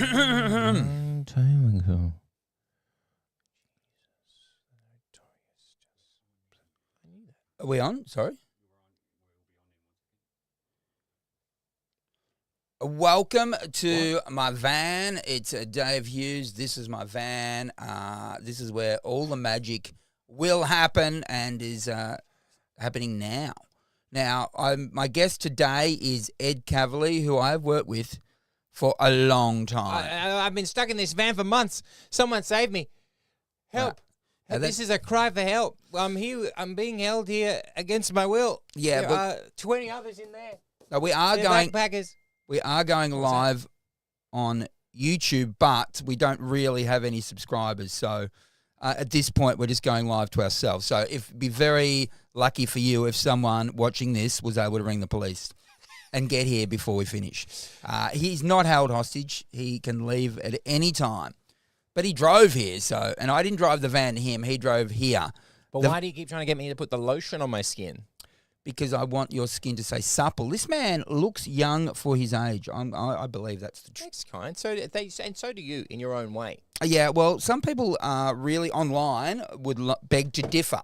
Long time ago. Are we on? Sorry. Welcome to my van. It's Dave Hughes. This is my van. This is where all the magic will happen and is happening now. Now, my guest today is Ed Kavalee, who I've worked with for a long time. I've been stuck in this van for months. Someone save me. Help. This is a cry for help. I'm here. I'm being held here against my will. Yeah, there are 20 others in there. No, we are They're going. backpackers. We are going live on YouTube, but we don't really have any subscribers. So at this point, we're just going live to ourselves. So it'd be very lucky for you if someone watching this was able to ring the police and get here before we finish. He's not held hostage. He can leave at any time. But he drove here, and I didn't drive the van to him. He drove here. But why do you keep trying to get me to put the lotion on my skin? Because I want your skin to stay supple. This man looks young for his age. I believe that's the truth. That's kind. So do you in your own way. Yeah, well, some people really online would beg to differ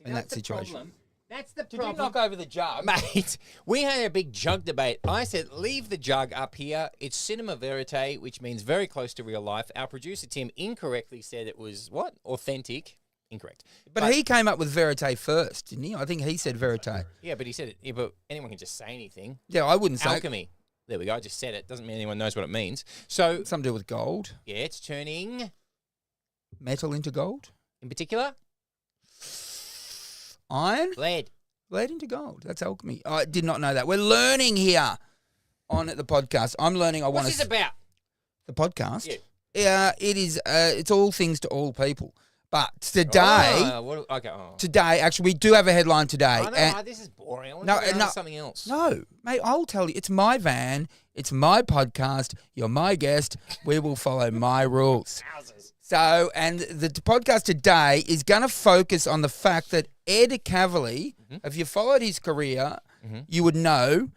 in that the situation. problem. That's the Did problem. you knock over the jug? Mate, we had a big jug debate. I said, leave the jug up here. It's cinema verite, which means very close to real life. Our producer, Tim, incorrectly said it was, what? Authentic. Incorrect. But he came up with verite first, didn't he? I think he said verite. Yeah, but he said it. Yeah, but anyone can just say anything. Yeah, I wouldn't say. Alchemy. There we go. I just said it. Doesn't mean anyone knows what it means. So, Something to do with gold. yeah, it's turning, Metal into gold. in particular, Iron. lead. Lead into gold. That's alchemy. I did not know that. We're learning here on the podcast. I'm learning. What's this about? The podcast. Yeah. Yeah, it is. It's all things to all people. But today, today, actually, we do have a headline today. Oh, no, this is boring. I want to know something else. No, mate, I'll tell you. It's my van. It's my podcast. You're my guest. We will follow my rules. So, and the podcast today is going to focus on the fact that Ed Kavalee, if you followed his career, you would know,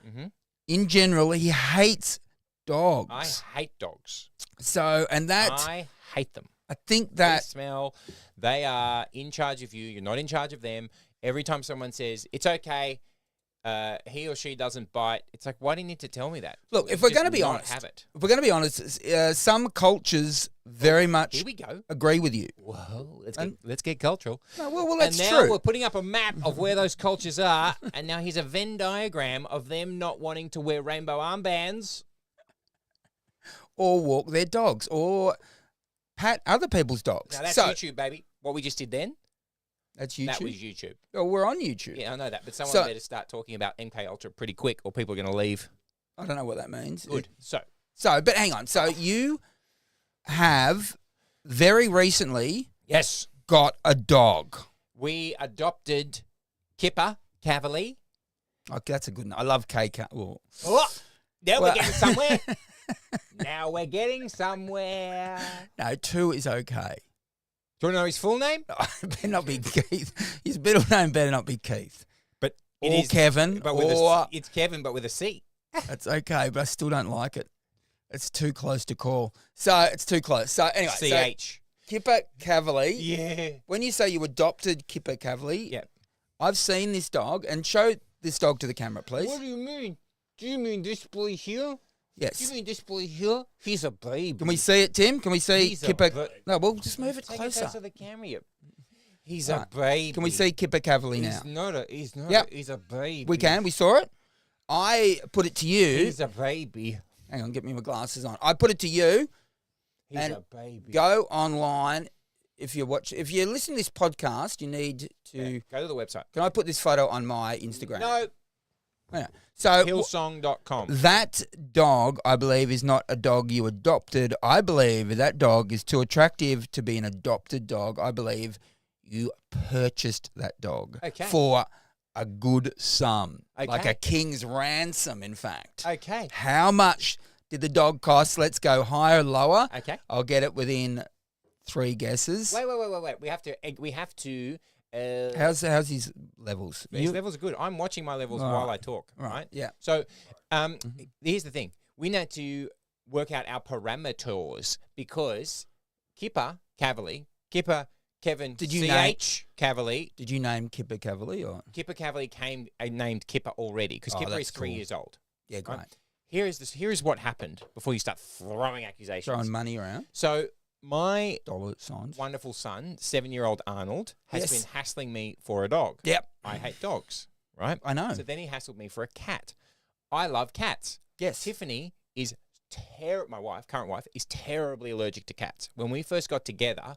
in general, he hates dogs. I hate dogs. So, and that... I hate them. I think that... They smell. They are in charge of you. You're not in charge of them. Every time someone says, it's okay, he or she doesn't bite, it's like, why do you need to tell me that? Look, if we're going to be honest, some cultures very much Here we go. agree with you. Whoa, let's get cultural. No, well, that's and now true. we're putting up a map of where those cultures are, and now here's a Venn diagram of them not wanting to wear rainbow armbands. Or walk their dogs, or pat other people's dogs. Now that's YouTube, baby. What we just did then? That's YouTube? That was YouTube. Oh, we're on YouTube. Yeah, I know that, but someone better start talking about MK Ultra pretty quick, or people are going to leave. I don't know what that means. Good. So, but hang on. So you have very recently yes, got a dog. We adopted Kipper Kavalee. Okay, that's a good one. I love KK. Oh, now we're getting somewhere. Now we're getting somewhere. No, 2 is okay. Do you want to know his full name? No, it better not be Keith. His middle name better not be Keith. But or Kevin. But it's Kevin, but with a C. That's okay, but I still don't like it. It's too close to call. So it's too close. So anyway, CH. Kipper Kavalee. Yeah. When you say you adopted Kipper Kavalee, yeah. I've seen this dog, and show this dog to the camera, please. What do you mean? Do you mean this boy here? Yes. Do you mean this boy here? He's a baby. Can we see it, Tim? Can we see Kipper? No, we'll just move it closer. closer. Take it to the camera. He's a baby. Can we see Kipper Kavalee now? He's a baby. We can. We saw it. I put it to you. He's a baby. Hang on, get me my glasses on. I put it to you. He's a baby. Go online. If you're listening to this podcast, you need to go to the website. Can I put this photo on my Instagram? No. Yeah. So Hillsong.com. That dog, I believe, is not a dog you adopted. I believe that dog is too attractive to be an adopted dog. I believe you purchased that dog for a good sum, like a king's ransom, in fact. Okay. How much did the dog cost? Let's go higher, lower. Okay. I'll get it within 3 guesses. Wait. We have to. How's his levels? His levels are good. I'm watching my levels while I talk. Right. Yeah. So, here's the thing. We need to work out our parameters because Kavalee, Kevin Did you C.H. Kavalee. Did you name Kipper Kavalee or? Kipper Kavalee came named Kipper already because Kipper is 3 cool. years old. Yeah, great. Right? Here is what happened before you start throwing accusations. Throwing money around. So my Dollar signs. wonderful son, 7-year-old Arnold, has Yes. been hassling me for a dog. Yep. I hate dogs, right? I know. So then he hassled me for a cat. I love cats. Yes. Tiffany is my wife, current wife, is terribly allergic to cats. When we first got together,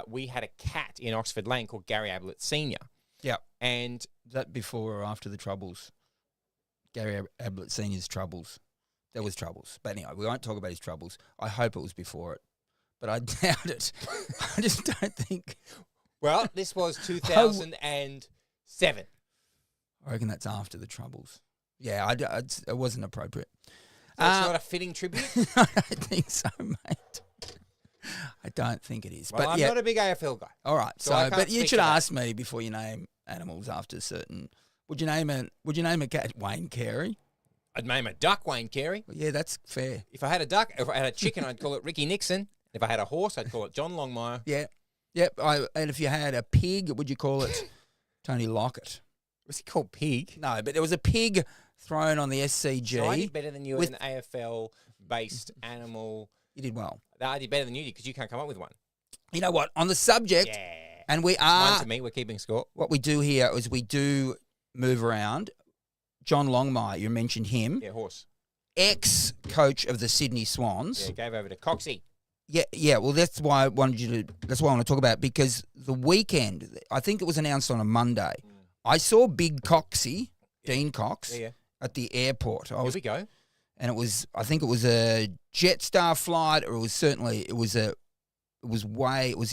we had a cat in Oxford Lane called Gary Ablett Senior. Yep. And Was that before or after the Troubles? Gary Ablett Senior's troubles. There was troubles. But anyway, we won't talk about his troubles. I hope it was before it. But I doubt it. I just don't think. well, this was 2007. I reckon that's after the Troubles. Yeah, it wasn't appropriate. So it's not a fitting tribute. I don't think so, mate. I don't think it is. Well, but I'm yeah. not a big AFL guy. All right. So I So, can't but you speak should to that. ask me before you name animals after certain. Would you name a cat Wayne Carey? I'd name a duck Wayne Carey. Well, yeah, that's fair. If I had a duck, if I had a chicken, I'd call it Ricky Nixon. If I had a horse, I'd call it John Longmire. Yeah. Yep. And if you had a pig, would you call it Tony Lockett? Was he called Pig? No, but there was a pig thrown on the SCG. So I did better than you with- as an AFL-based animal. You did well. I did better than you did because you can't come up with one. You know what? On the subject, Yeah. and we One are to me. We're keeping score. what we do here is we do move around. John Longmire, you mentioned him, Yeah, horse. ex-coach of the Sydney Swans. Yeah, gave over to Coxie. Yeah. Well, that's why I wanted you to. That's why I want to talk about it, because the weekend, I think it was announced on a Monday. I saw Big Coxie, Dean Cox, Yeah. at the airport. Here we go. And it was, I think it was a Jetstar flight, or it was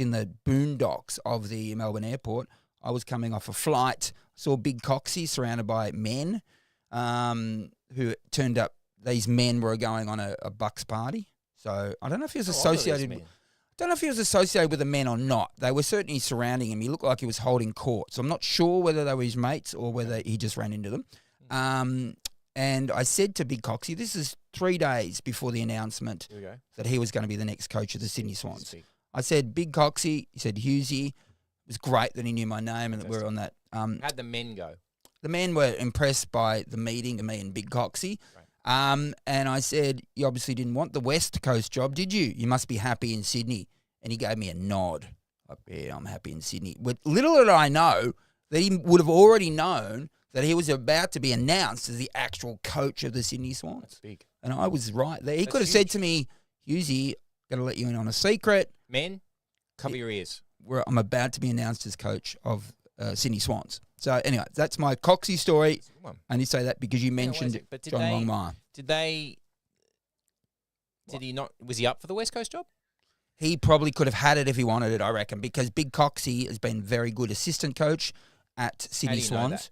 in the boondocks of the Melbourne airport. I was coming off a flight, saw Big Coxie surrounded by men, who turned up. These men were going on a Bucks party. So I don't know if he was associated. I don't know if he was associated with the men or not. They were certainly surrounding him. He looked like he was holding court. So I'm not sure whether they were his mates or whether he just ran into them. And I said to Big Coxie, this is 3 days before the announcement Here we go. that he was going to be the next coach of the Sydney Swans. Speak. I said, Big Coxie, he said, Hughesy. It was great that he knew my name and that we were on that. How'd the men go? The men were impressed by the meeting of me and Big Coxie. Right. And I said, you obviously didn't want the West Coast job, did you? You must be happy in Sydney. And he gave me a nod. Like, yeah, I'm happy in Sydney. But little did I know that he would have already known that he was about to be announced as the actual coach of the Sydney Swans. That's big. And I was right there. He That's could have said huge. to me, Hughesy, got to let you in on a secret. Men, cover your ears. I'm about to be announced as coach of Sydney Swans. So anyway, that's my Coxie story. That's a good one. I only say that because you mentioned But did John they- Longmire. Did he not? Was he up for the West Coast job? He probably could have had it if he wanted it, I reckon, because Big Coxie has been very good assistant coach at Sydney do you know Swans. that?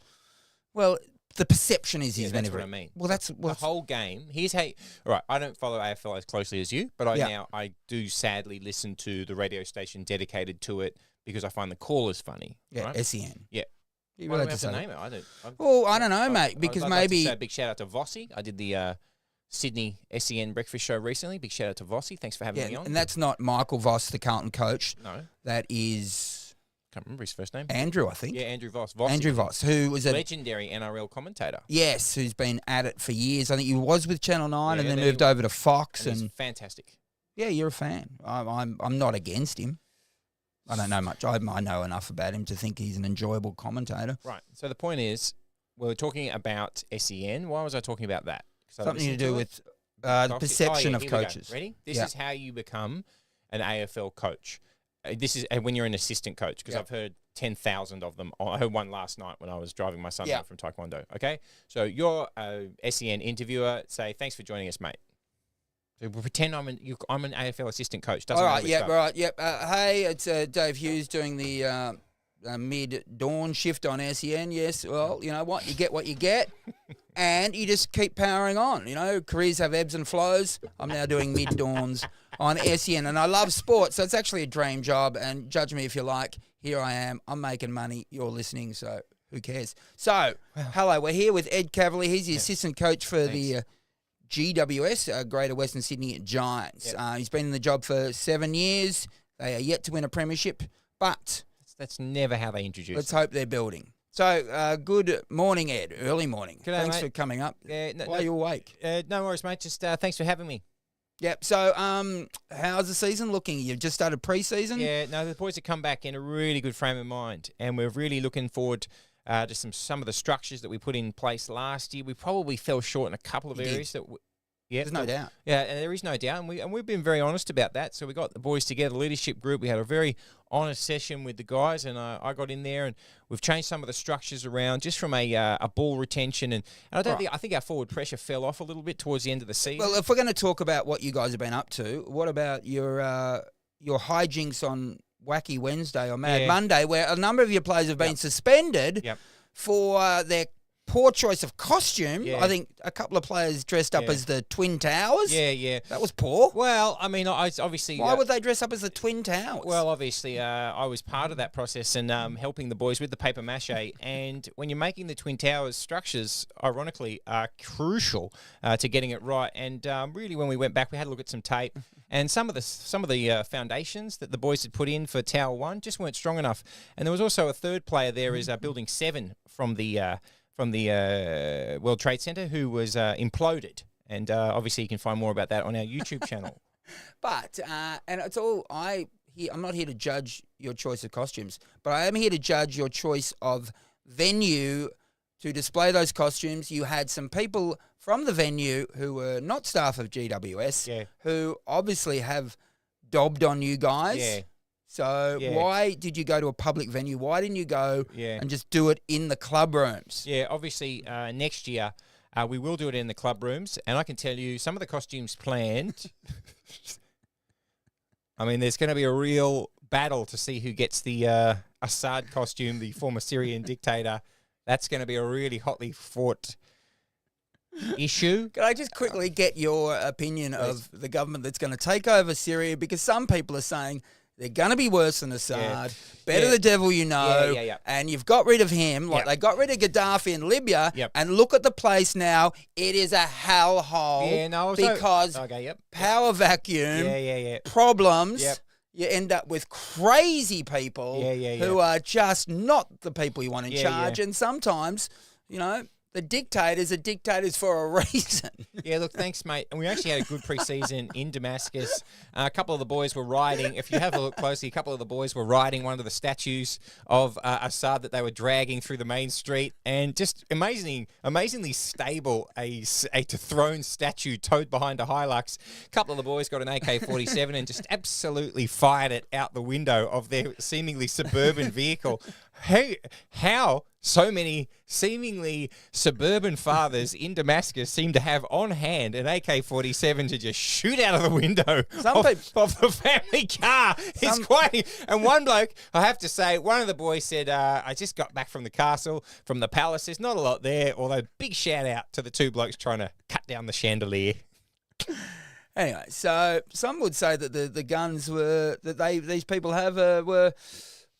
Well, the perception is he's Yeah, been that's every. what I mean. Well, that's The whole game. Here's how. All right, I don't follow AFL as closely as you, but I do sadly listen to the radio station dedicated to it because I find the callers funny. yeah, right? SEN. Yeah. You Why do allowed we have to say that? name it? I don't. Well, I don't know, mate, because I'd like to maybe say a big shout out to Vossi. I did the Sydney SEN breakfast show recently. Big shout out to Vossi. Thanks for having me on. and that's not Michael Voss, the Carlton coach. No, That is can't remember his first name. Andrew, I think. Yeah, Andrew Voss. Vossi. Andrew Voss, who was a legendary NRL commentator. yes, who's been at it for years. I think he was with Channel 9 Yeah, and then then moved he- over to Fox. And he's And fantastic. yeah, you're a fan. I'm not against him. I don't know much. I know enough about him to think he's an enjoyable commentator. Right. So the point is, we were talking about SEN. Why was I talking about that? 'Cause I Something to listened do it. with the Coxie. perception Oh, of here we go. coaches. Ready? This Yeah. is how you become an AFL coach. This is when you're an assistant coach, because Yeah. I've heard 10,000 of them. I heard one last night when I was driving my son Yeah. home from Taekwondo. Okay? So you're a SEN interviewer. Say, thanks for joining us, mate. So we pretend I'm an AFL assistant coach. Doesn't All matter right, which yeah, club. right, yep. Hey, it's Dave Hughes doing the mid-dawn shift on SEN. Yes, well, you know what? You get what you get, and you just keep powering on. You know, careers have ebbs and flows. I'm now doing mid-dawns on SEN, and I love sports, so it's actually a dream job, and judge me if you like. Here I am. I'm making money. You're listening, so who cares? So, hello, we're here with Ed Kavalee. He's the assistant coach for the GWS, Greater Western Sydney Giants. Yep. He's been in the job for 7 years. They are yet to win a premiership, but That's never how they introduce let's it. hope they're building. So, good morning, Ed. Early morning. G'day, Thanks mate. for coming up. Yeah, Why are you awake? No worries, mate. Just thanks for having me. Yep. So, how's the season looking? You've just started pre-season? Yeah, no, the boys have come back in a really good frame of mind, and we're really looking forward to some of the structures that we put in place last year. We probably fell short in a couple of areas that. There's no doubt. Yeah, and there is no doubt, and we've been very honest about that. So we got the boys together, leadership group. We had a very honest session with the guys, and I got in there, and we've changed some of the structures around just from a ball retention, and I think our forward pressure fell off a little bit towards the end of the season. Well, if we're going to talk about what you guys have been up to, what about your hijinks on Wacky Wednesday or Mad Monday, where a number of your players have been suspended for their poor choice of costume. Yeah. I think a couple of players dressed up as the Twin Towers. Yeah. That was poor. Well, I mean, I obviously... Why would they dress up as the Twin Towers? Well, obviously, I was part of that process and helping the boys with the paper mache. And when you're making the Twin Towers, structures, ironically, are crucial to getting it right. And really, when we went back, we had a look at some tape. And some of the foundations that the boys had put in for Tower 1 just weren't strong enough. And there was also a third player there, is Building 7 from the World Trade Center, who was imploded. And obviously you can find more about that on our YouTube channel. But, and it's all, I'm not here to judge your choice of costumes, but I am here to judge your choice of venue to display those costumes. You had some people from the venue who were not staff of GWS who obviously have dobbed on you guys. Yeah. So why did you go to a public venue? Why didn't you go and just do it in the club rooms? Yeah, obviously next year we will do it in the club rooms, and I can tell you some of the costumes planned. I mean, there's going to be a real battle to see who gets the Assad costume, the former Syrian dictator. That's going to be a really hotly fought issue. Can I just quickly get your opinion of the government that's going to take over Syria? Because some people are saying they're going to be worse than Assad. Better the devil you know. And you've got rid of him. Like they got rid of Gaddafi in Libya. And look at the place now. It is a hellhole. Because power vacuum, problems. You end up with crazy people who are just not the people you want in charge. And sometimes, you know, the dictators are dictators for a reason. Yeah, look, thanks, mate. And we actually had a good pre-season in Damascus. A couple of the boys were riding, if you have a look closely, a couple of the boys were riding one of the statues of Assad that they were dragging through the main street. And just amazingly stable, a dethroned statue towed behind a Hilux. A couple of the boys got an AK-47 and just absolutely fired it out the window of their seemingly suburban vehicle. Hey, how so many seemingly suburban fathers in Damascus seem to have on hand an AK-47 to just shoot out of the window of the family car. It's quite... And one bloke, I have to say, one of the boys said, I just got back from the castle, from the palace. There's not a lot there, although big shout out to the two blokes trying to cut down the chandelier. Anyway, so some would say that the guns these people have were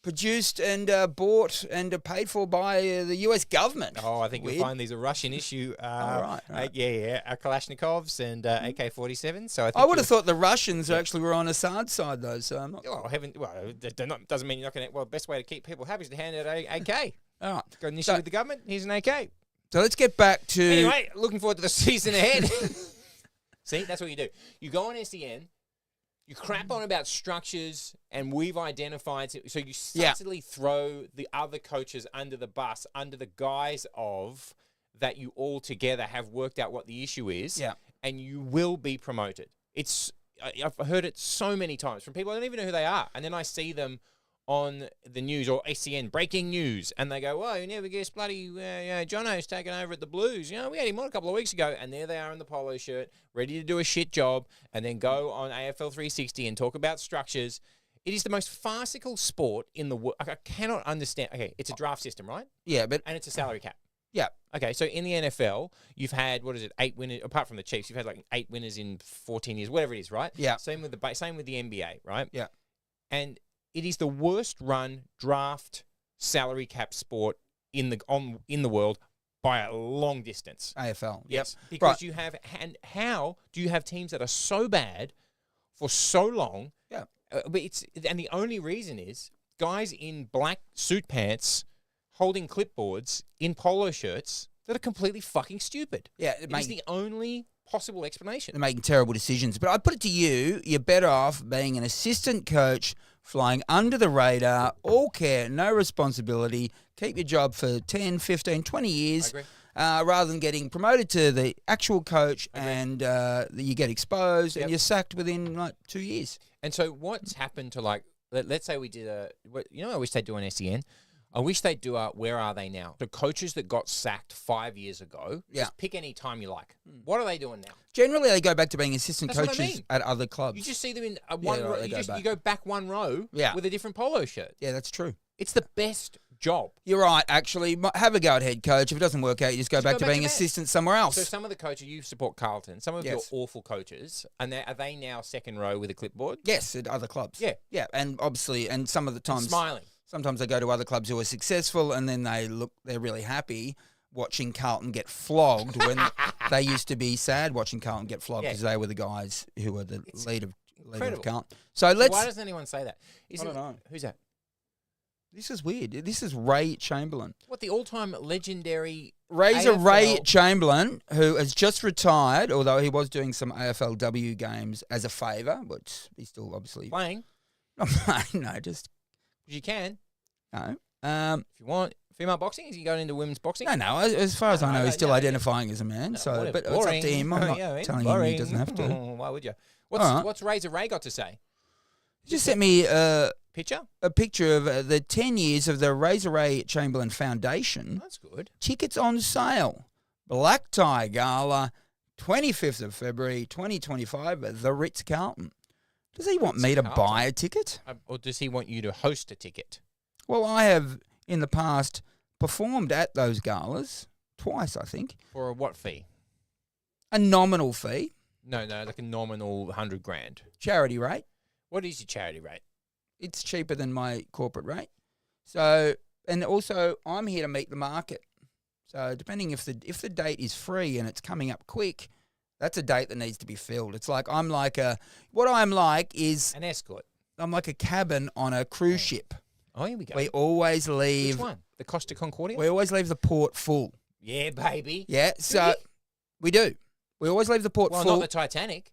produced and bought and paid for by the US government. Oh, I think you'll find these a Russian issue. Right. Kalashnikovs and AK-47. So I would have thought the Russians actually were on Assad's side, though. So I'm not. Oh, doesn't mean you're not going to. Well, the best way to keep people happy is to hand out an AK. All right. Got an issue with the government? Here's an AK. So let's get back to. Anyway, looking forward to the season ahead. See, that's what you do. You go on SEN. You crap on about structures, and we've identified... So you subtly throw the other coaches under the bus, under the guise of that you all together have worked out what the issue is, and you will be promoted. I've heard it so many times from people I don't even know who they are, and then I see them on the news or SEN, breaking news, and they go, "Well, you never guess bloody Jono's taken over at the Blues. You know, we had him on a couple of weeks ago," and there they are in the polo shirt, ready to do a shit job, and then go on AFL 360 and talk about structures. It is the most farcical sport in the world. I cannot understand. Okay, it's a draft system, right? Yeah, and it's a salary cap. Yeah. Okay, so in the NFL, you've had, 8 winners, apart from the Chiefs, you've had like 8 winners in 14 years, whatever it is, right? Yeah. Same with the NBA, right? Yeah. And it is the worst run draft salary cap sport in the world by a long distance. AFL. Yes, Yep. because Right. you have. And how do you have teams that are so bad for so long? Yeah. And the only reason is guys in black suit pants holding clipboards in polo shirts that are completely fucking stupid. Yeah. It's the only possible explanation. They're making terrible decisions. But I put it to you, you're better off being an assistant coach, flying under the radar, all care, no responsibility, keep your job for 10, 15, 20 years. I agree. Rather than getting promoted to the actual coach and you get exposed and you're sacked within like 2 years. And so what's happened to let's say we did I wish they'd do an SEN. I wish they'd do a Where Are They Now? The coaches that got sacked 5 years ago, just pick any time you like. What are they doing now? Generally, they go back to being assistant That's what I coaches mean. at other clubs. You just see them in one row. right, You go back one row with a different polo shirt. Yeah, that's true. It's the best job. You're right, actually. Have a go at head coach. If it doesn't work out, you just go back to being assistant somewhere else. So some of the coaches, you support Carlton, some of your awful coaches, and are they now second row with a clipboard? Yes, at other clubs. Yeah. Yeah, and obviously, and some of the times... Smiling. Sometimes they go to other clubs who are successful and then they're really happy watching Carlton get flogged when they used to be sad watching Carlton get flogged because they were the guys who were the leader of Carlton. So why doesn't anyone say that? I don't know. Who's that? This is weird. This is Ray Chamberlain. What, the all-time legendary Razor AFL? Ray Chamberlain, who has just retired, although he was doing some AFLW games as a favour, but he's still obviously... Playing? No, just... You can. No. If you want female boxing, is he going into women's boxing? No. As far as I know, he's still identifying as a man. No, so, but boring. it's up to him. I'm not telling him he doesn't have to. Why would you? What's Razor Ray got to say? He just sent me a picture of the 10 years of the Razor Ray Chamberlain Foundation. That's good. Tickets on sale. Black Tie Gala, 25th of February, 2025 at the Ritz-Carlton. Does he want me to buy a ticket? Or does he want you to host a ticket? Well, I have, in the past, performed at those galas twice, I think. For what fee? A nominal fee. No, like a nominal $100,000. Charity rate. What is your charity rate? It's cheaper than my corporate rate. So, and also, I'm here to meet the market. So, depending if the date is free and it's coming up quick, that's a date that needs to be filled. It's like what I'm like is an escort. I'm like a cabin on a cruise ship. Oh, here we go. We always leave. Which one? The Costa Concordia? We always leave the port full. Yeah, baby. Yeah, so we do. We always leave the port full. Well, not the Titanic.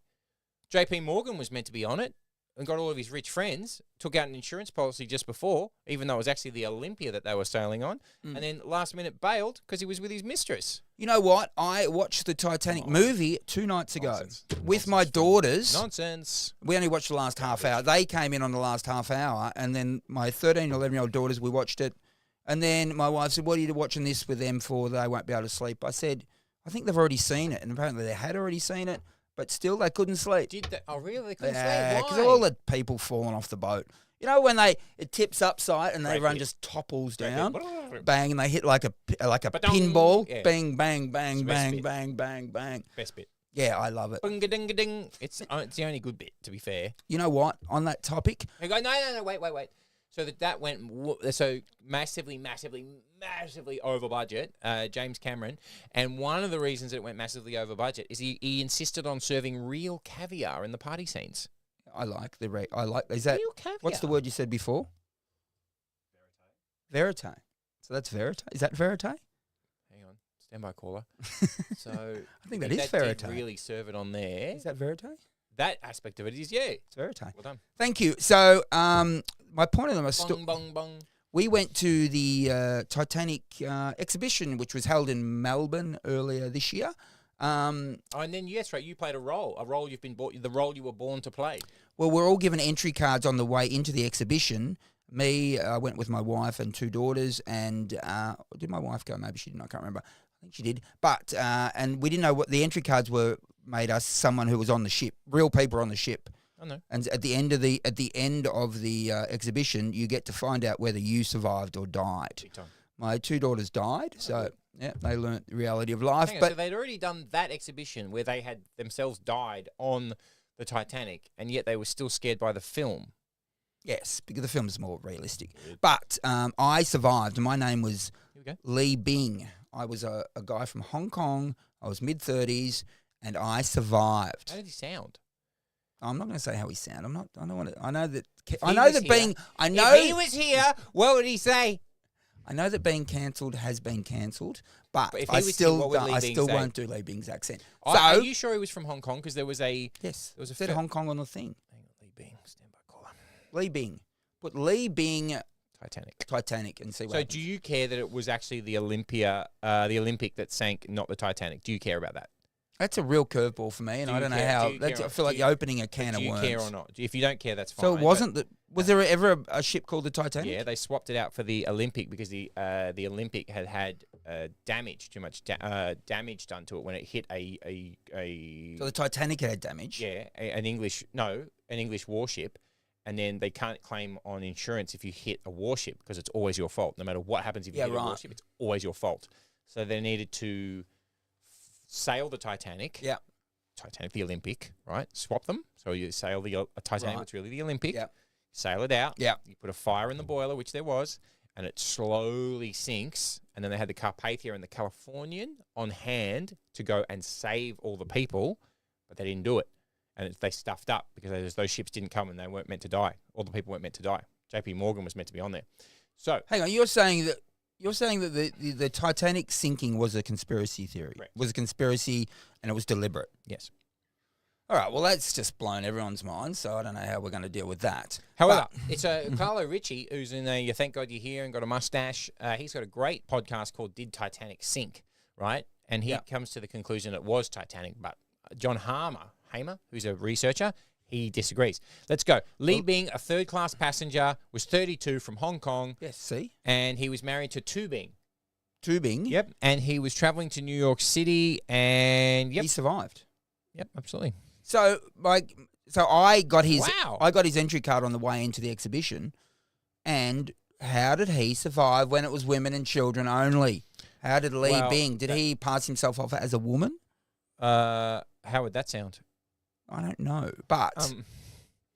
JP Morgan was meant to be on it and got all of his rich friends, took out an insurance policy just before, even though it was actually the Olympia that they were sailing on, and then last minute bailed because he was with his mistress. You know what? I watched the Titanic movie 2 nights ago with my daughters. Nonsense. We only watched the last half hour. They came in on the last half hour, and then my 13 and 11-year-old daughters, we watched it. And then my wife said, what are you watching this with them for? They won't be able to sleep. I said, I think they've already seen it. And apparently they had already seen it, but still they couldn't sleep. Did they? Oh, really? They couldn't sleep? Yeah, Why? because all the people falling off the boat. You know when it tips upside and everyone just topples down, bang, and they hit like a pinball, bang, bang, bang, bang, bang, bang, bang. Best bit. Yeah, I love it. Bing-a-ding-a-ding. It's the only good bit, to be fair. You know what? On that topic, I go, no, wait. So that went massively over budget, James Cameron. And one of the reasons it went massively over budget is he insisted on serving real caviar in the party scenes. I like is that real caviar? What's the word you said before? Verite. So that's verite. Is that verite? Hang on, stand by, caller. So I think that is verite. Did really serve it on there. Is that verite? That aspect of it is, yeah. It's verite. Well done. Thank you. So my point of them was bong. We went to the Titanic exhibition, which was held in Melbourne earlier this year. And then, yes, right, you played a role the role you were born to play. Well, we're all given entry cards on the way into the exhibition. I went with my wife and 2 daughters, and did my wife go? Maybe she didn't. I can't remember. I think she did. But and we didn't know what the entry cards were. Made us someone who was on the ship, real people on the ship. I know. And at the end of the exhibition, you get to find out whether you survived or died. My 2 daughters died, so yeah, they learnt the reality of life. So they'd already done that exhibition where they had themselves died on the Titanic, and yet they were still scared by the film. Yes, because the film is more realistic. But I survived, and my name was Lee Bing. I was a guy from Hong Kong. I was mid-30s, and I survived. How did he sound? I'm not going to say how he sounded. I'm not. I don't want to. I know that. If I he know was that here- being. I know. If he was here, what would he say? I know that being cancelled has been cancelled, but But if I he was here, still. what would Lee I Bing still say? won't do Lee Bing's accent. Are you sure he was from Hong Kong? Because there was a... Yes, There was a said fir- Hong Kong on the thing. Hang on, Lee Bing, stand by caller. Lee Bing. Put Lee Bing Titanic. Titanic and see what So happens. do you care that it was actually the Olympic that sank, not the Titanic? Do you care about that? That's a real curveball for me, and Do I you don't know care- how. do you That's, care- I feel do like you- you're opening a can Do of you worms. care or not? If you don't care, that's fine. So it but- wasn't the. Was there ever a ship called the Titanic? Yeah, they swapped it out for the Olympic because the Olympic had damage, too much damage done to it when it hit a So the Titanic had damage. an English warship, and then they can't claim on insurance if you hit a warship because it's always your fault. No matter what happens if you Yeah, hit right. a warship, it's always your fault. So they needed to sail the Titanic. Yeah. Titanic, the Olympic, right? Swap them. So you sail the Titanic, Right. it's really the Olympic. Yeah. Sail it out. Yeah. You put a fire in the boiler, which there was, and it slowly sinks. And then they had the Carpathia and the Californian on hand to go and save all the people, but they didn't do it. And they stuffed up because those ships didn't come and they weren't meant to die. All the people weren't meant to die. JP Morgan was meant to be on there. So Hang on, you're saying that the Titanic sinking was a conspiracy theory. Correct. Was a conspiracy, and it was deliberate. yes. All right, well, that's just blown everyone's mind, so I don't know how we're going to deal with that. However, it's Carlo Ritchie, who's in a Thank God You're Here and got a mustache. He's got a great podcast called Did Titanic Sink, right? And he comes to the conclusion it was Titanic, but John Hamer, who's a researcher, he disagrees. Let's go. Lee Bing, a third-class passenger, was 32 from Hong Kong, Yes, see? and he was married to Tu Bing. Tubing. Yep. And he was traveling to New York City, and He survived. Yep, absolutely. So, I got his Wow. I got his entry card on the way into the exhibition, and how did he survive when it was women and children only? How did Lee Well, Bing? Did he pass himself off as a woman? How would that sound? I don't know, but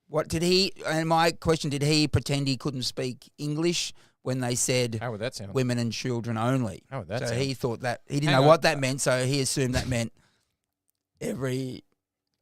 what did he? And my question: did he pretend he couldn't speak English when they said How would that sound? women and children only? How would that So sound? he thought that he didn't Hang know on. what that meant, so he assumed that meant every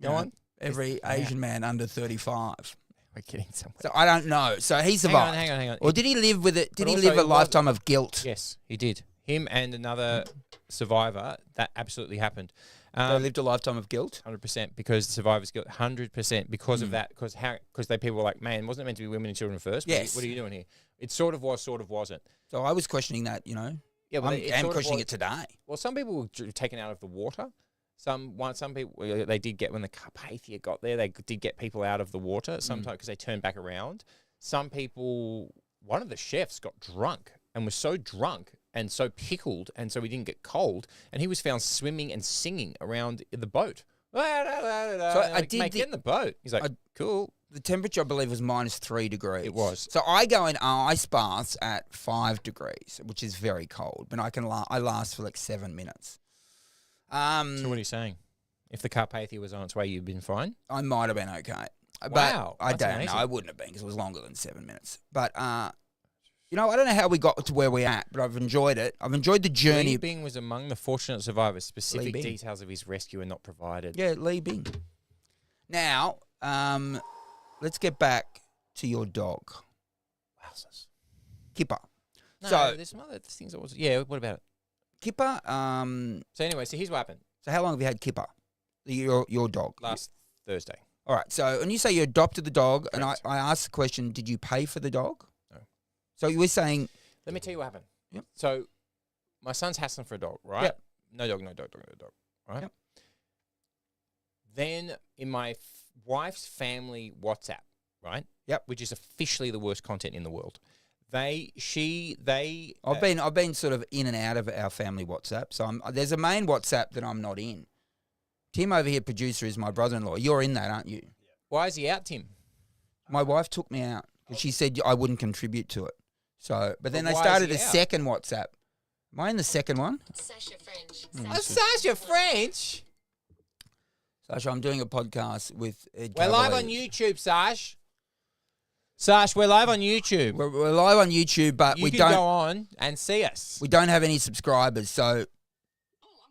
Go on. every Asian man under 35. We're kidding somewhere. So I don't know. So he survived. Hang on. Or did he live with it? Did But he also live a it was- lifetime of guilt? Yes, he did. Him and another survivor, that absolutely happened. They lived a lifetime of guilt. 100% because the survivors guilt. 100% because of that. Because they people were like, man, wasn't it meant to be women and children first? Yes. What are you doing here? It sort of was, sort of wasn't. So I was questioning that. Yeah, I'm questioning it today. Well, some people were taken out of the water. Some people they did get when the Carpathia got there. They did get people out of the water sometimes because they turned back around. Some people, one of the chefs got drunk and was so drunk and so pickled and so he didn't get cold and he was found swimming and singing around the boat. So I did get in the boat. He's like, cool. The temperature, I believe, was -3 degrees. It was. So I go in ice baths at 5 degrees, which is very cold, but I last for like 7 minutes. So what are you saying? If the Carpathia was on its way, you'd been fine? I might have been okay. Wow, But I that's don't know. amazing. I wouldn't have been because it was longer than 7 minutes. But, I don't know how we got to where we're at, but I've enjoyed it. I've enjoyed the journey. Lee Bing was among the fortunate survivors. Specific Bing. details of his rescue are not provided. Yeah, Lee Bing. Now, let's get back to your dog, Wowzers. Kipper. No, So- there's some other things I was... Yeah, what about it? Kipper, So anyway, here's what happened so how long have you had Kipper? Your dog? last Thursday. All right. So, and you say you adopted the dog, and Correct. I asked the question, did you pay for the dog? No. So you were saying, Let me tell you what happened. Yep. So my son's hassling for a dog, right? Yep. No dog, right? Yep. Then in my wife's family WhatsApp, right? Yep. Which is officially the worst content in the world. They I've been sort of in and out of our family WhatsApp. So there's a main WhatsApp that I'm not in. Tim over here, producer, is my brother-in-law. You're in that, aren't you? Why is he out, Tim? My wife took me out because she said I wouldn't contribute to it. So, but then But they why is started he a out? second WhatsApp. Am I in the second one? Sasha French. Sasha French. Sasha, I'm doing a podcast with We're live on YouTube, Sash. Sash, we're live on YouTube. We're live on YouTube, but You we can don't go on and see us. we don't have any subscribers. So Oh, I'm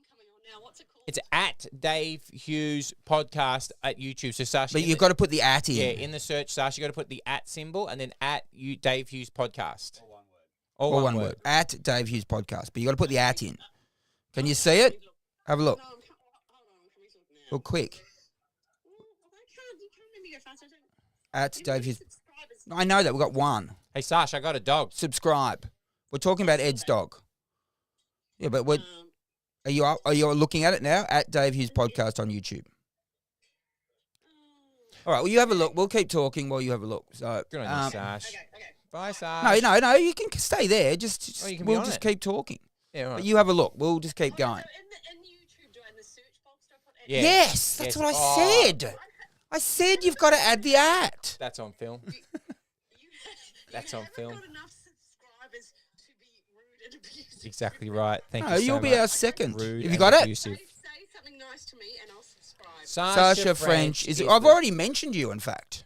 coming on now. What's it called? It's at Dave Hughes Podcast at YouTube. So, Sash, but you've got to put the at in. yeah, in the search, Sash, you got to put the at symbol and then at you Dave Hughes Podcast. All Or one one word. word. At Dave Hughes Podcast. But you got to put the at in. Can you see it? Have a look. No, hold on. Can we talk now? Look quick. You can't let me go faster. At Dave Hughes. Subscribers. I know that. We've got one. Hey, Sash, I got a dog. Subscribe. We're talking about Ed's dog. Yeah, but Um, are you looking at it now? At Dave Hughes Podcast on YouTube. All right. Well, you have a look. We'll keep talking while you have a look. So, Good on you, Sash. okay. Bye, Sash. no. You can stay there. Just Oh, you can be we'll on just it. keep talking. Yeah, all right. But you have a look. We'll just keep going. In YouTube, do I in the search box? Do I put Yeah. Yes, that's Yes. what I Oh. said. I said you've got to add the at. That's on film. That's on film. Got enough subscribers to be rude and abusive. Exactly right. Thank No, you so you'll be much. our second. Rude Have you and got it? abusive. Say something nice to me and I'll subscribe. Sasha French is. I've the- already mentioned you, in fact.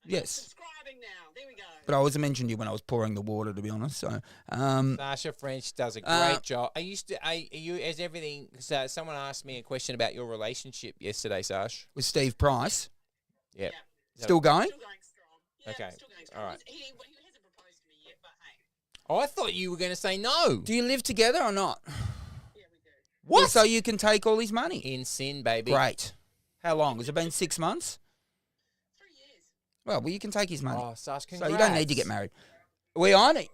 Yes, Subscribing now. There we go. but I was mentioned you when I was pouring the water, to be honest. So, Sasha French does a great job. Is everything? So someone asked me a question about your relationship yesterday, Sash. with Steve Price, Yep. still going. Still going strong. Yeah, Okay. Still going strong. All right. He hasn't proposed to me yet, but hey. Oh, I thought you were going to say no. Do you live together or not? Yeah, we do. What? So you can take all his money. In sin, baby. Great. How long? Has it been 6 months? 3 years. Well, you can take his money. Oh, Sash, So congrats. you don't need to get married. Are we on it?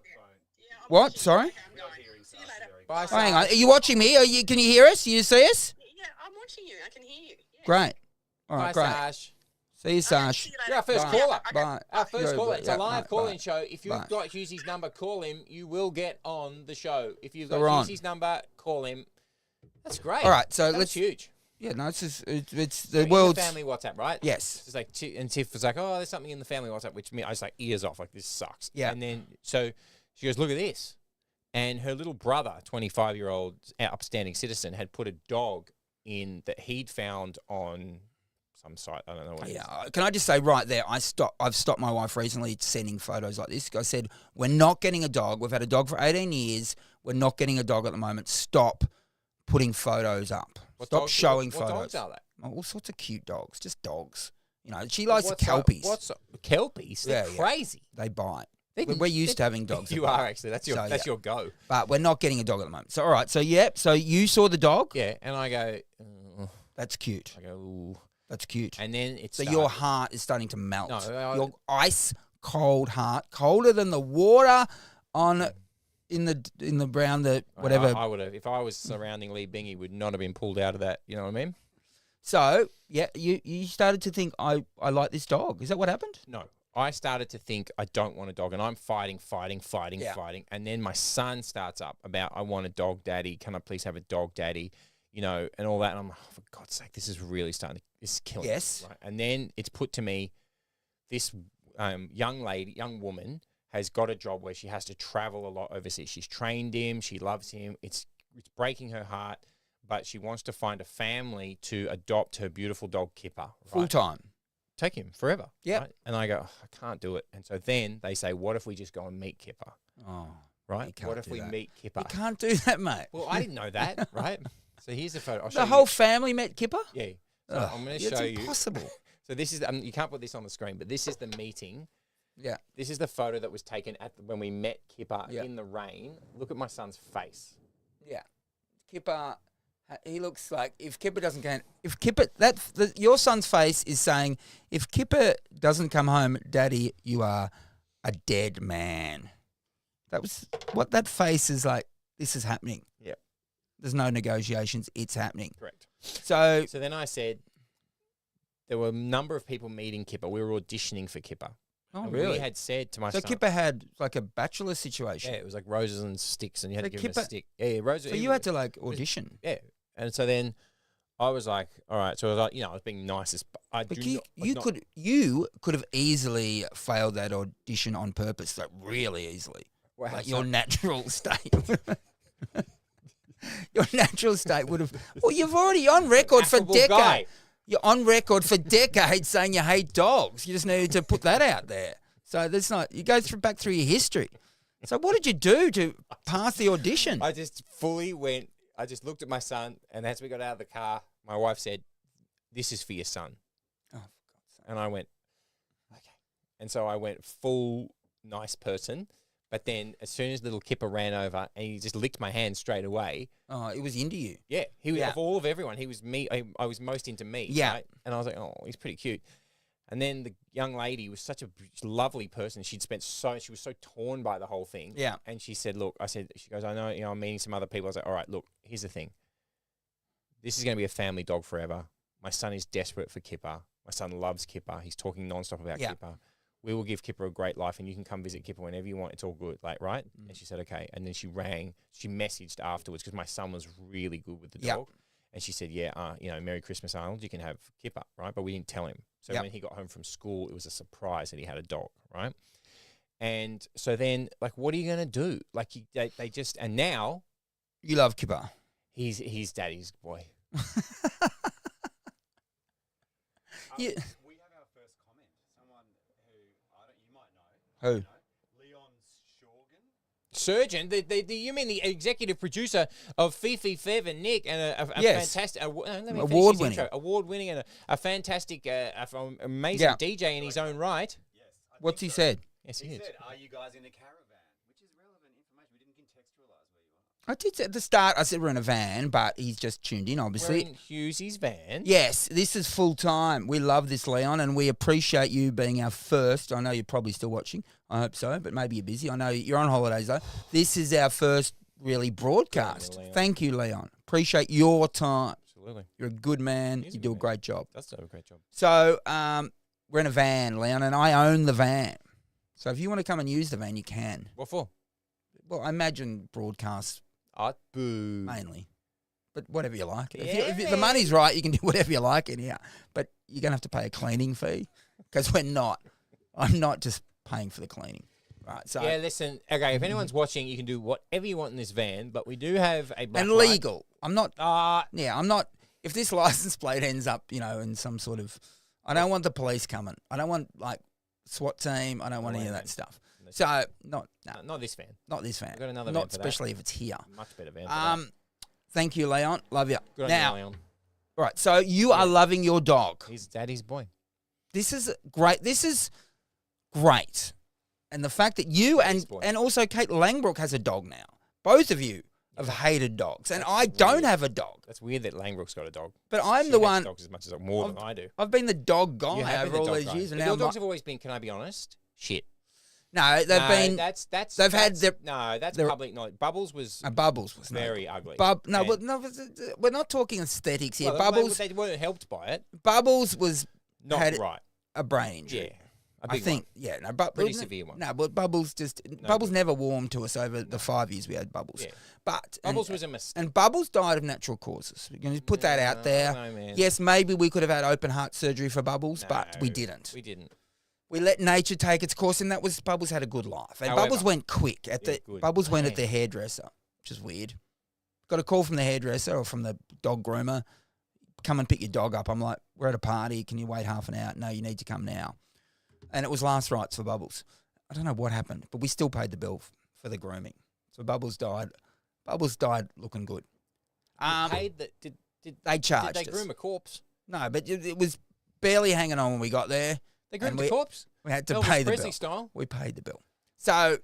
Yeah, I'm What? watching. Sorry? Okay, I'm going. See you later. Bye, Oh, Sash. hang on. Are you watching me? Can you hear us? You see us? Yeah, I'm watching you. I can hear you. Yeah. Great. All Bye, right, great. Sash. See you, Sash. See you You're our later. first Bye. caller. Bye. Our first caller. It's a live bye, call-in bye. show. If you've Bye. got Hughes's number, call him. You will get on the show. If you've So got we're on. Hughes's number, call him. That's great. All right, so That's let's. huge. Yeah, no, it's So the in world's. the family WhatsApp, right? Yes. It's like, and Tiff was like, "Oh, there's something in the family WhatsApp," which I was like, ears off, like this sucks. Yeah. And then so she goes, "Look at this," and her little brother, 25-year-old upstanding citizen, had put a dog in that he'd found on some site. I don't know what. it is. Yeah, can I just say right there, I've stopped my wife recently sending photos like this. I said, we're not getting a dog. We've had a dog for 18 years. We're not getting a dog at the moment. Stop putting photos up. Stop showing what photos. dogs are they? All sorts of cute dogs, just dogs. You know, she likes the What's up- kelpies. What's up? Kelpies? They're Yeah, yeah. crazy. They bite. They- We're used to having dogs. You that are bite. actually. That's your So, that's yeah. your go. But we're not getting a dog at the moment. So, all right. So, yep. So, you saw the dog? Yeah, and I go, That's cute. I go, ooh. That's cute. And then it's So, your heart is starting to melt. No, Your ice cold heart, colder than the water on in the brown, the whatever. I would have, if I was surrounding Lee Bingy, would not have been pulled out of that. You know what I mean? So, yeah, you started to think, I like this dog. Is that what happened? No. I started to think I don't want a dog, and I'm fighting. Yeah. And then my son starts up about, I want a dog, daddy. Can I please have a dog, daddy? You know, and all that. And I'm like, oh, for God's sake, this is really starting. This is killing Yes. me. Right? And then it's put to me, this young woman has got a job where she has to travel a lot overseas. She's trained him. She loves him. It's breaking her heart, but she wants to find a family to adopt her beautiful dog, Kipper. Right? Full time. Take him forever. Yep. Right? And I go, oh, I can't do it. And so then they say, what if we just go and meet Kipper? Oh, Right? You can't What if do we that. meet Kipper? you can't do that, mate. Well, I didn't know that, right? So here's the photo. I'll show The you. whole family met Kipper? Yeah. So Ugh, I'm going to it's show you. impossible. So this is, you can't put this on the screen, but this is the meeting. Yeah. This is the photo that was taken when we met Kipper Yeah. in the rain. Look at my son's face. Yeah. Kipper, he looks like if Kipper doesn't go, your son's face is saying, if Kipper doesn't come home, Daddy, you are a dead man. That was what that face is like. This is happening. Yeah. There's no negotiations. It's happening. Correct. So So then I said, there were a number of people meeting Kipper. We were auditioning for Kipper. oh, And really? We had said to my So son. Kipper had like a bachelor situation. Yeah, it was like roses and sticks, and you had So to give him Kipper- a stick. Yeah, roses. So you had to like audition. Yeah. And so then I was like, all right. So I was like, I was being nicest. But I But do you, not, you not- could have easily failed that audition on purpose, like really easily. Wow, Like so- your natural state. Your natural state would have. Well, you've already on record for Affable decades. guy. You're on record for decades saying you hate dogs. You just needed to put that out there. So that's not. You go back through your history. So what did you do to pass the audition? I just fully went. I just looked at my son, and as we got out of the car, my wife said, "This is for your son." Oh, for God's sake. And I went, "Okay." And so I went full nice person. But then as soon as little Kipper ran over and he just licked my hand straight away. Oh, it was into you. Yeah. He was Yeah. of all of everyone. He was me. I was most into me. Yeah. Right? And I was like, oh, he's pretty cute. And then the young lady was such a lovely person. She was so torn by the whole thing. Yeah. And she said, she goes, I know, I'm meeting some other people. I was like, all right, look, here's the thing. This is going to be a family dog forever. My son is desperate for Kipper. My son loves Kipper. He's talking nonstop about Kipper. We will give Kipper a great life, and you can come visit Kipper whenever you want. It's all good, right? And she said, okay. And then she messaged afterwards because my son was really good with the dog. And she said, Merry Christmas, Arnold. You can have Kipper, right? But we didn't tell him. So when he got home from school, it was a surprise that he had a dog, right? And so then, what are you going to do? And now You love Kipper. he's daddy's boy. Yeah. We have our first comment. Someone who you might know. Who? Leon Shorgan. Surgeon, you mean the executive producer of Fifi, Fev, and Nick, and a Yes. fantastic Award-winning. award-winning, and a fantastic, amazing Yeah. DJ in his own right. Yes. What's he said? Yes, He he is. said, "Are you guys in a caravan?" Which is relevant information. We didn't contextualize where you are. I did say at the start. I said we're in a van, but he's just tuned in, We're obviously. in Hughes' van. Yes, this is full time. We love this, Leon, and we appreciate you being our first. I know you're probably still watching. I hope so, but maybe you're busy. I know you're on holidays, though. This is our first really broadcast. Leon. Thank you, Leon. Appreciate your time. Absolutely. You're a good man. He's You a do good a man. great job. That's do a great job. So we're in a van, Leon, and I own the van. So if you want to come and use the van, you can. What for? Well, I imagine broadcasts Boo. mainly. But whatever you like. Yeah, If the man. money's right, you can do whatever you like in here. But you're going to have to pay a cleaning fee because we're not. I'm not just paying for the cleaning. Right. So Yeah, listen. Okay, if anyone's watching, you can do whatever you want in this van, but we do have a black and light. legal. I'm not. I'm not. If this license plate ends up, in some sort of, I don't want the police coming. I don't want SWAT team. I don't want any of that stuff. So not this van. not this van. We've got another not van for that. especially if it's here. Much better van. For that. Thank you, Leon. Love you. Good on Now, you, Leon. right. So you are loving your dog. He's daddy's boy. This is great. This is great. And the fact that you Daddy's boy. and also Kate Langbrook has a dog now. Both of you have hated dogs, and I don't weird. have a dog. That's weird that Langbrook's got a dog. But I'm She the hates one. dogs as much as more than I do. I've been the dog You guy have over been the all dog these guy. years, and But now your dogs have always been. Can I be honest? Shit. no, they've been. That's they've had that's- their- no. That's their- public knowledge. Bubbles was Bubbles was very ugly. No, And- but no, we're not talking aesthetics here. well, Bubbles, they weren't helped by it. Bubbles was Not had right. a brain injury. Yeah. A I big think, Pretty severe one. No, but Bubbles Bubbles never warmed to us over the 5 years we had Bubbles. Yeah. But Bubbles was a mistake. and Bubbles died of natural causes. We're going to put that out there. No, man. Yes, maybe we could have had open heart surgery for Bubbles, but we No, didn't. We didn't. We let nature take its course, and that was Bubbles had a good life. And However- Bubbles went quick at Yeah, the good. Bubbles went at Man. the hairdresser, which is weird. Got a call from the hairdresser or from the dog groomer. Come and pick your dog up. I'm like, we're at a party. Can you wait half an hour? No, you need to come now. And it was last rites for Bubbles. I don't know what happened, but we still paid the bill for the grooming. So Bubbles died. Bubbles died looking good. Paid the, did They charged they us. groom a corpse? No, but it was barely hanging on when we got there. They groomed And a we- corpse? We had to Elvis pay the Presley bill. style? We paid the bill. So,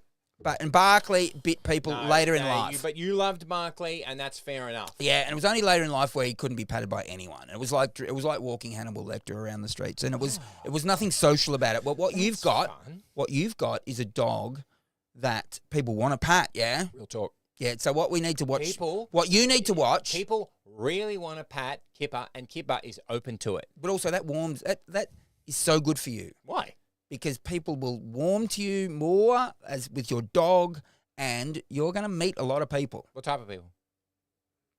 and Barkley bit people No, later in no, life. but you loved Barkley, and that's fair enough. Yeah, and it was only later in life where he couldn't be patted by anyone. It was like walking Hannibal Lecter around the streets, and it was nothing social about it. But what you've got is a dog that people want to pat. Yeah, Real talk. yeah. So what we need to watch, People- what you need to watch, People really want to pat Kipper, and Kipper is open to it. but also that warms that is so good for you Why? because people will warm to you more as with your dog, and you're going to meet a lot of people, What type of people?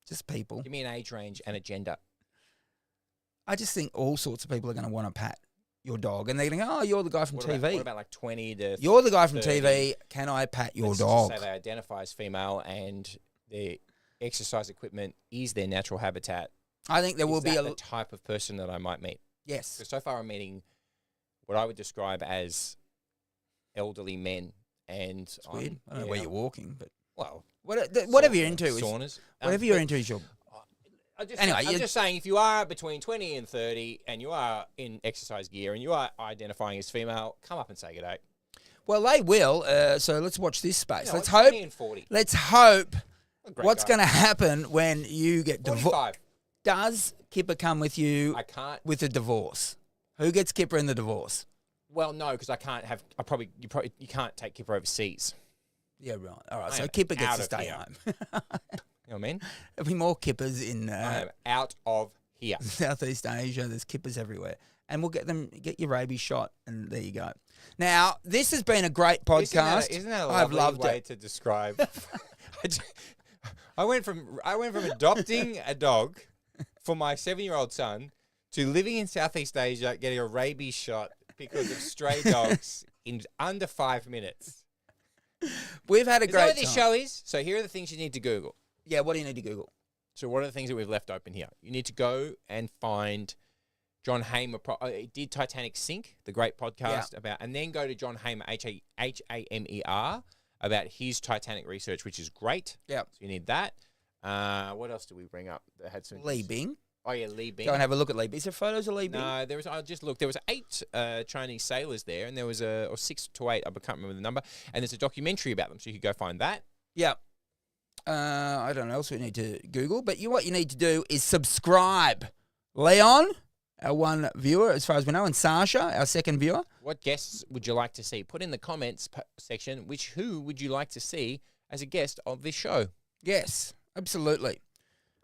just people. Give me an age range and a gender. I just think all sorts of people are going to want to pat your dog, and they're going to go, "Oh, you're the guy from What TV. What about like 20 to You're the guy from 30? TV. Can I pat your Let's dog?" Just say they identify as female, and their exercise equipment is their natural habitat. I think there will Is be that a the type of person that I might meet? yes. Because so far I'm meeting what I would describe as elderly men. And It's weird. I don't know where you're walking, but well, whatever you're into is saunas. whatever you're into is your. Anyway, I'm just saying, if you are between 20 and 30 and you are in exercise gear and you are identifying as female, come up and say g'day. Well, they will. So let's watch this space. You know, Let's 20 hope. and 40. Let's hope. What a great What's guy. going to happen when you get divorced? 45. Does Kipper come with you I can't. with a divorce? Who gets Kipper in the divorce? Well, no, because I can't have. You can't take Kipper overseas. Yeah, right. All right. I So am Kipper gets out to of stay here. home. You know what I mean? There'll be more Kippers in I am out of here. Southeast Asia. There's Kippers everywhere. And we'll get your rabies shot, and there you go. Now, this has been a great podcast. Isn't that a I've lovely loved way it. to describe? I went from adopting a dog for my 7-year-old son to living in Southeast Asia, getting a rabies shot because of stray dogs in under 5 minutes. We've had a Is great that what this time. show is? So here are the things you need to Google. Yeah, what do you need to Google? So what are the things that we've left open here? You need to go and find John Hamer. He did Titanic Sink, the great podcast about, and then go to John Hamer, Hamer, about his Titanic research, which is great. Yeah. So you need that. What else do we bring up that had some Lee Bing. Oh yeah, Lee Bing. Go and have a look at Lee Bing. Is there photos of Lee Bing? No, there was. I just looked. There was 8 Chinese sailors there, and there was or 6 to 8. I can't remember the number. And there's a documentary about them, so you could go find that. Yeah. I don't know else we need to Google, but what you need to do is subscribe. Leon, our one viewer, as far as we know, and Sasha, our second viewer. What guests would you like to see? Put in the comments section. Who would you like to see as a guest of this show? Yes, absolutely.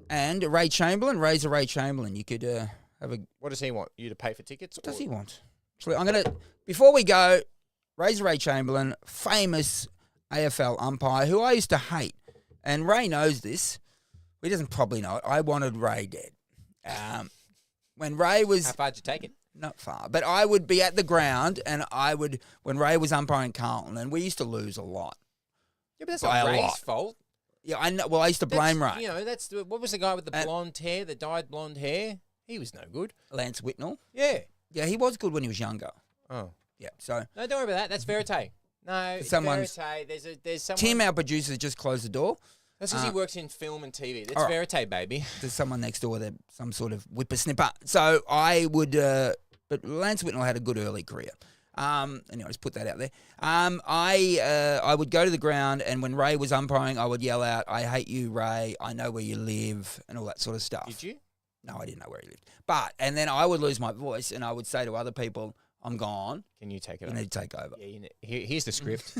And Ray Chamberlain, Razor Ray Chamberlain. You could have a. What does he want? You to pay for tickets? What does he want? Actually, I'm gonna. Before we go, Razor Ray Chamberlain, famous AFL umpire who I used to hate, and Ray knows this. He doesn't probably know it. I wanted Ray dead. When Ray was How far did you take it? not far, but I would be at the ground, and I would when Ray was umpiring Carlton, and we used to lose a lot. Yeah, but that's By not a Ray's lot. fault. Yeah, I know. Well, I used to blame That's- Ray. You know, what was the guy with the And- blonde hair, the dyed blonde hair? He was no good. Lance Whitnell. Yeah. Yeah, he was good when he was younger. Oh. Yeah. So No, don't worry about that. That's verite. No, it's Someone's- verite. There's someone. Tim, our producer, just closed the door. That's because he works in film and TV. That's all right. verite, baby. There's someone next door. They're some sort of whippersnipper. So I would, but Lance Whitnell had a good early career. Anyway, just put that out there. I would go to the ground, and when Ray was umpiring, I would yell out, "I hate you, Ray. I know where you live," and all that sort of stuff. Did you? No, I didn't know where he lived. And then I would lose my voice, and I would say to other people, "I'm gone. Can you take it You over? need to take over." Yeah, here's the script.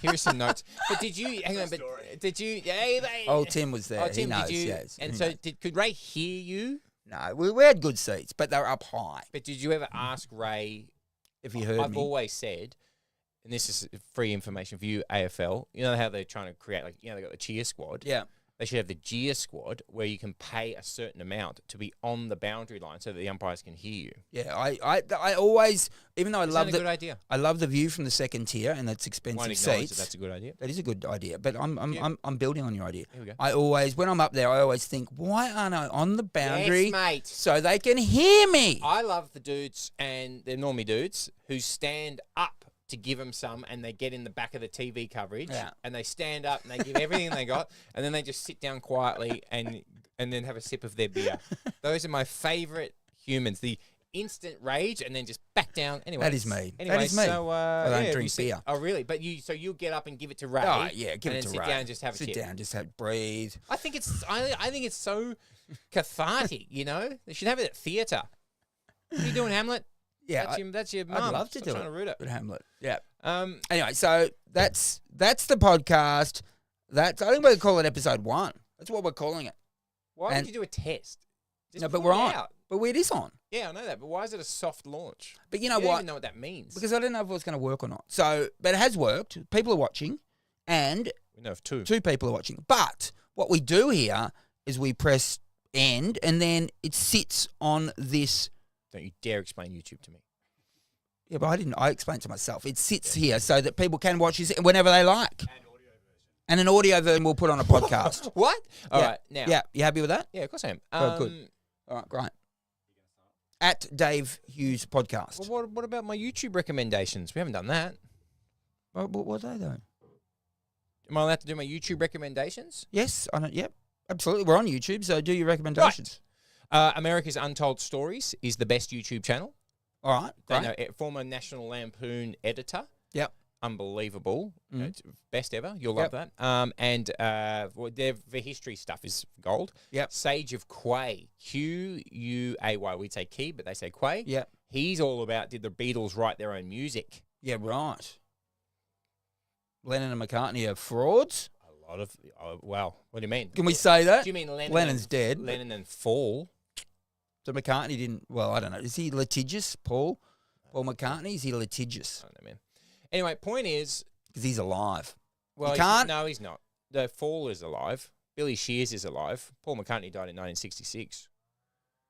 Here are some notes. But did you hang on? But did you? Hey, Oh, Tim was there. Oh, Tim, he knows. did you? Yes. And he so, knows. could Ray hear you? No, we had good seats, but they were up high. But did you ever ask Ray? If he heard I've me. always said, and this is free information for you, AFL. You know how they're trying to create, like, they got the cheer squad. Yeah. They should have the cheer squad where you can pay a certain amount to be on the boundary line so that the umpires can hear you. Yeah, I always, even though I Is love that a good idea? I love the view from the second tier, and that's Won't expensive acknowledge seats. that that's a good idea. That is a good idea, but I'm building on your idea. Here we go. I always, when I'm up there, I always think, why aren't I on the boundary, Yes, mate. so they can hear me? I love the dudes, and they're normally dudes, who stand up to give them some, and they get in the back of the TV coverage, Yeah. and they stand up, and they give everything they got, and then they just sit down quietly and then have a sip of their beer. Those are my favourite humans. The instant rage, and then just back down. Anyway, That is me. Anyway, That is me. So, I don't yeah, drink you sit- beer. Oh, really? But you'll get up and give it to Ray. Oh yeah, give and it then to sit Ray. down and just have a sit sip. down, just have breathe. I think it's so cathartic. They should have it at theatre. What are you doing, Hamlet? Yeah, That's your I'd mum. love to Stop do trying it. to root it. But Hamlet. Yeah. Um, Anyway, so that's the podcast. I think we're gonna call it episode 1. That's what we're calling it. why And- would you do a test? Just No, but put we're it on. out. But it is on. Yeah, I know that. But why is it a soft launch? But you know You don't what? even know what that means. Because I didn't know if it was going to work or not. So, but it has worked. People are watching, and we know of 2. 2 people are watching. But what we do here is we press end, and then it sits on this. Don't you dare explain YouTube to me. Yeah, but I didn't. I explained to myself. It sits here so that people can watch this whenever they like. And an audio version we'll put on a podcast. What? All Yeah. right, now. Yeah, you happy with that? Yeah, of course I am. Oh, good. All right, great. At Dave Hughes Podcast. Well, what about my YouTube recommendations? We haven't done that. What were they though? Am I allowed to do my YouTube recommendations? Yes, I don't. Yep, absolutely. We're on YouTube, so do your recommendations. America's Untold Stories is the best YouTube channel. All right, They great. know, former National Lampoon editor. Yep. Unbelievable. Mhm. It's best ever. You'll love that. Their history stuff is gold. Yep. Sage of Quay. Quay. We'd say Key, but they say Quay. Yep. He's all about did the Beatles write their own music? Yeah, right. Lennon and McCartney are frauds. A lot of, well, what do you mean? Can we say that? Do you mean Lennon's dead. Lennon and Fall? So McCartney didn't. Well, I don't know. Is he litigious, Paul? Paul McCartney? Is he litigious? I don't know, man. Anyway, point is, Because he's alive. well, You can't- no, he's not. The Fall is alive. Billy Shears is alive. Paul McCartney died in 1966.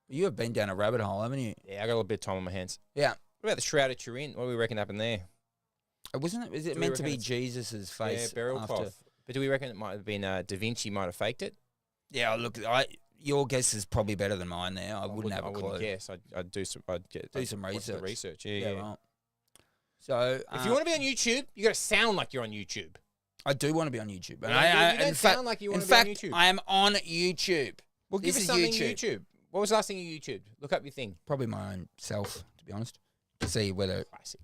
You have been down a rabbit hole, haven't you? Yeah, I got a little bit of time on my hands. Yeah. What about the Shroud of Turin? What do we reckon up in there? Wasn't it? Is it Do we meant to reckon be it's- Jesus's face? Yeah, burial after? cloth. But do we reckon it might have been Da Vinci might have faked it? Yeah. Look, your guess is probably better than mine. There, I wouldn't have a clue. guess. I'd do some. I'd get Do some watch the research. research. Yeah. Right. So If you want to be on YouTube, you got to sound like you're on YouTube. I do want to be on YouTube. You And don't in sound fact, like you in want to be on fact, YouTube. I am on YouTube. Well, give This us is something YouTube. YouTube. What was the last thing you YouTube? Look up your thing. Probably my own self, to be honest, to see whether Classic.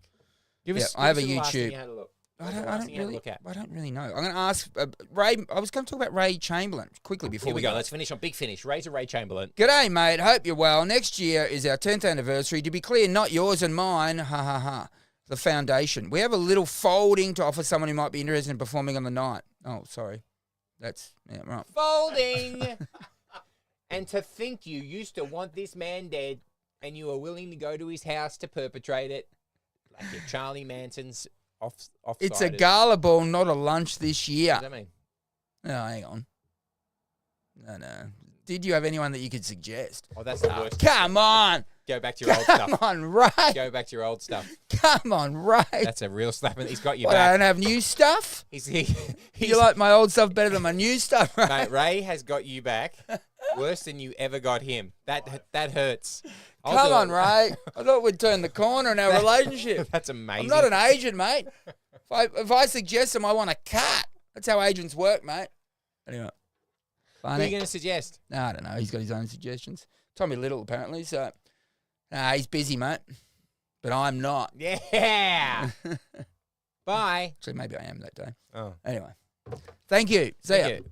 Give Yeah, us. I have a give us the last thing YouTube. you had a look. I What's the don't, last I thing you had don't to look at? I don't really know. I'm going to ask Ray. I was going to talk about Ray Chamberlain quickly before Here we go. Let's finish on big finish. Razor Ray Chamberlain. G'day, mate. Hope you're well. Next year is our 10th anniversary. To be clear, not yours and mine. Ha ha ha. The foundation. We have a little folding to offer someone who might be interested in performing on the night. Oh, sorry. That's right. Folding. And to think you used to want this man dead, and you were willing to go to his house to perpetrate it, like your Charlie Manson's off. It's a gala ball, not a lunch this year. What does that mean? No, hang on. No. Did you have anyone that you could suggest? Oh, that's the worst. Come on. Go back to your old Come stuff. on, Ray. Go back to your old stuff. Come on, Ray. That's a real slap. He's got you What, I back. don't have new stuff? He's You like my old stuff better than my new stuff, Ray? mate, Ray has got you back worse than you ever got him. That hurts. I'll Come do on, it. Ray. I thought we'd turn the corner in our relationship. That's amazing. I'm not an agent, mate. If I suggest them, I want a cut. That's how agents work, mate. Anyway. Who are you Funny. going to suggest? No, I don't know. He's got his own suggestions. Tommy Little, apparently. So, he's busy, mate. But I'm not. Yeah. Bye. Actually, maybe I am that day. Oh. Anyway. Thank you. See ya. Thank you.